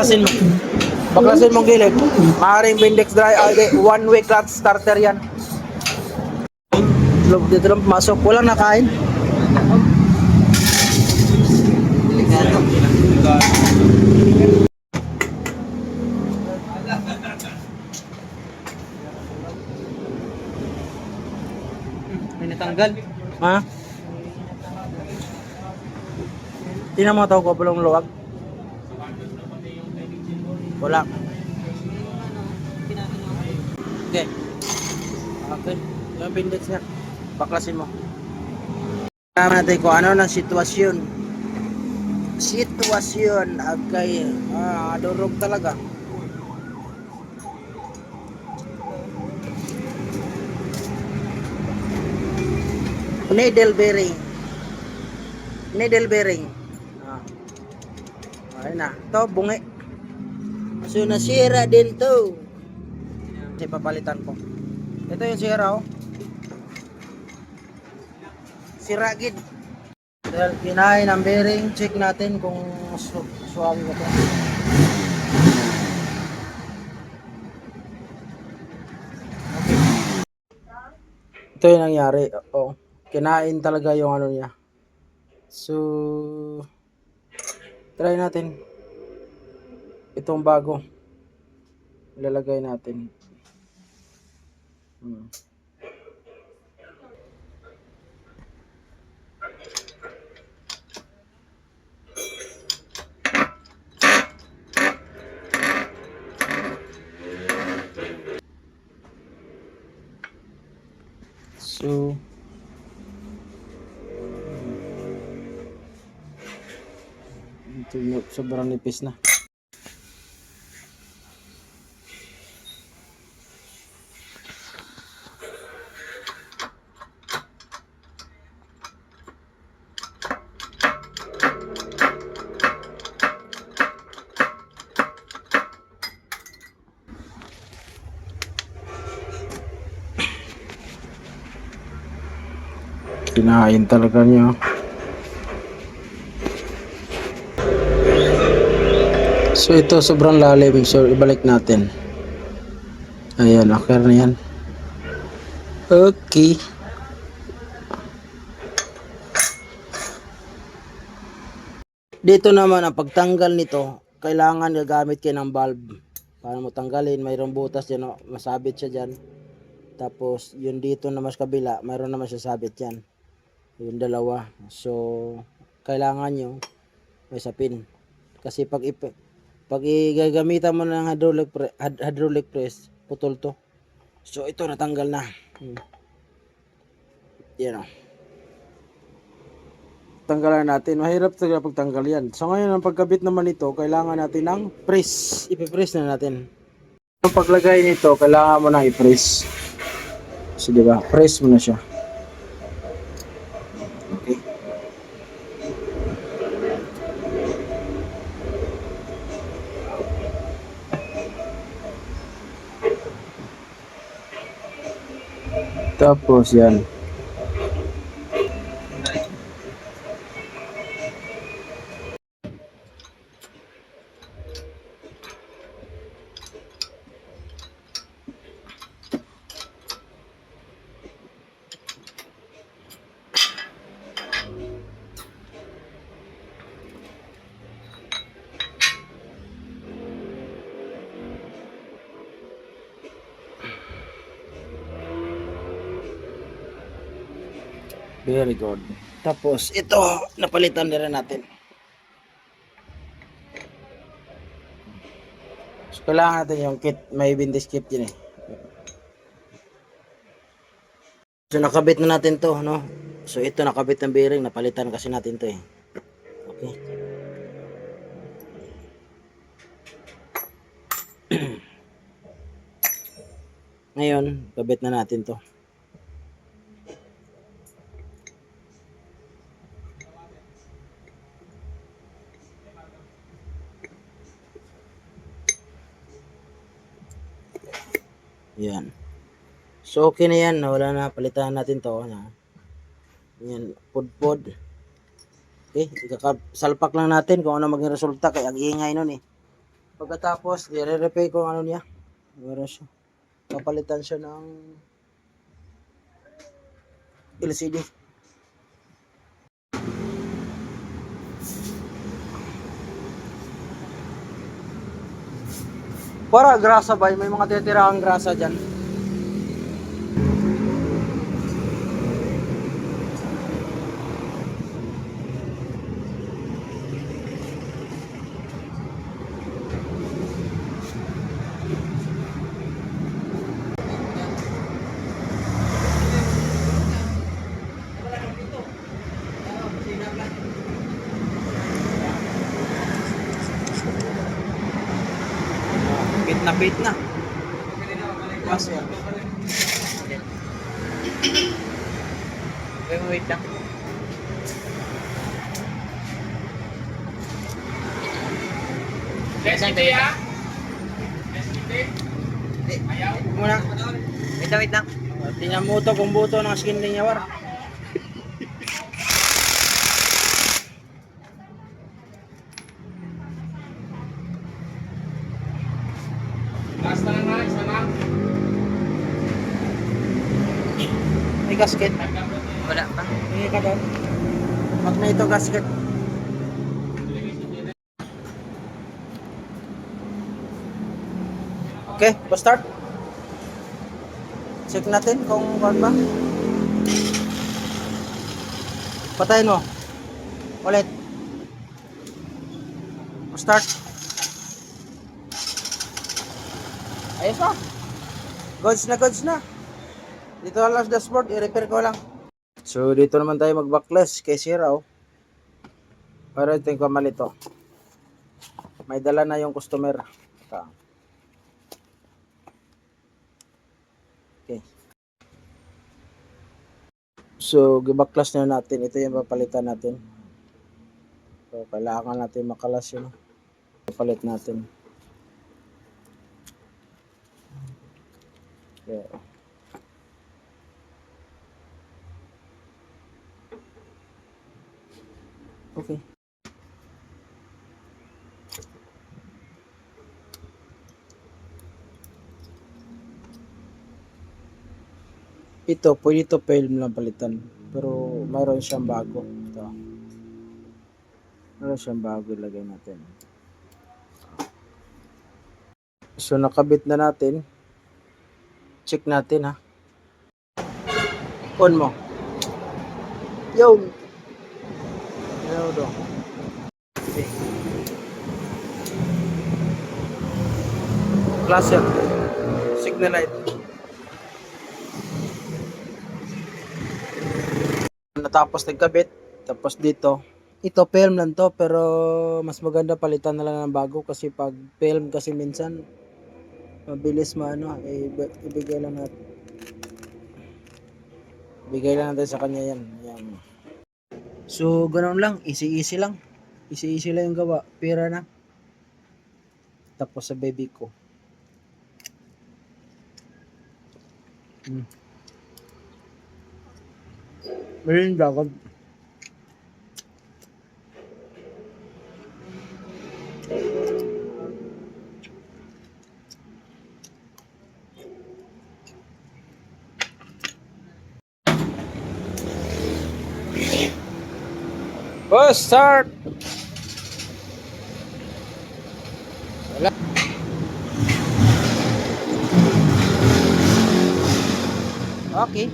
Baklasin mo. Baklasin mong gilid. Maaaring Vindex dry, one way clutch starter yan. Dito lang pumasok. Walang nakain. May natanggal. Ha? Tingnan mo tao ko pulong luwag. Wala. Okay. Okay. Yung Vindex niya. Baklasin mo. Tingnan natin kung ano ng sitwasyon. Sitwasyon. Okay. Durog talaga. Needle bearing. Needle bearing. Ayun na. Ito, bungi. So, nasira din to. Kasi papalitan ko. Ito yung sira, oh. Sira gid. Dahil kinain ang bearing, check natin kung suwabi ba ito. Okay. Ito yung nangyari. Oh. Kinain talaga yung ano niya. So, try natin. Itong bago. Ilalagay natin. So, ito yung sobrang nipis na. Kinain talaga niya. So ito sobrang lalim, so ibalik natin. Ayan, okay na yan. Okay. Dito naman ang pagtanggal nito, kailangan gagamit kayo ng valve para mo tanggalin. Mayroong butas dyan, masabit siya dyan. Tapos yun dito na mas kabila, mayroon naman siya sabit yan. Yung dalawa. So kailangan nyo may sapin. Kasi pag igagamitan mo ng hydraulic press, putol to. So ito natanggal na. Yan o. Tanggalan natin. Mahirap talaga pagtanggal yan. So ngayon ang pagkabit naman nito, kailangan natin ng press. Ipipress na natin. Ang paglagay nito, kailangan mo na i-press. So diba, press mo na siya. Okay. Tapos yan. Very good. Tapos ito, napalitan din rin natin. So kailangan natin yung kit, may Vindex kit din eh. So nakabit na natin to, no? So ito nakabit ng bearing, napalitan kasi natin to eh. Okay. Ngayon, kabit na natin to. Yan. So okay na yan, wala na, palitan natin to. Yan, pudpod. Okay, salpak lang natin kung ano maging resulta, kaya ang ingay nun eh. Pagkatapos, i-repair ko ang ano niya. Meron siya. Papalitan siya ng LCD. Para grasa ba? May mga titiraang grasa dyan. Bit na. Mas yan. Wait lang. Muna. Wait lang. Tingnan mo to kung buto ng skin niya war. May gasket. Wala pa. Hingi ka doon. Pag na ito gasket. Okay, pa-start. Check natin kung ano ba. Patayin mo. Ulit. Pa-start. Ayos na. Goods na. Dito lang sa dashboard, i-repair ko lang. So, dito naman tayo mag-backless kay Sierra, oh. Pero ito yung kamali to. May dala na yung customer. Ito. Okay. So, gibaklas na natin. Ito yung papalitan natin. So, kailangan natin makalas yun. Papalit natin. Okay. Okay. Ito, pwede ito film lang palitan. Pero mayroon siyang bago. Ito. Mayroon siyang bago, ilagay natin. So, nakabit na natin. Check natin, ha. On mo. Yun. Hello, do. Okay. Flasher. Signal light. Natapos nagkabit. Tapos dito. Ito film lang to, pero mas maganda palitan na lang ng bago kasi pag film kasi minsan mabilis maano, ibigay lang natin. Bigay lang natin sa kanya yan. Yan. So, ganoon lang. Easy lang. Easy lang yung gawa. Pira na. Tapos sa baby ko. Meron dagat. Oh, start! Wala. Okay.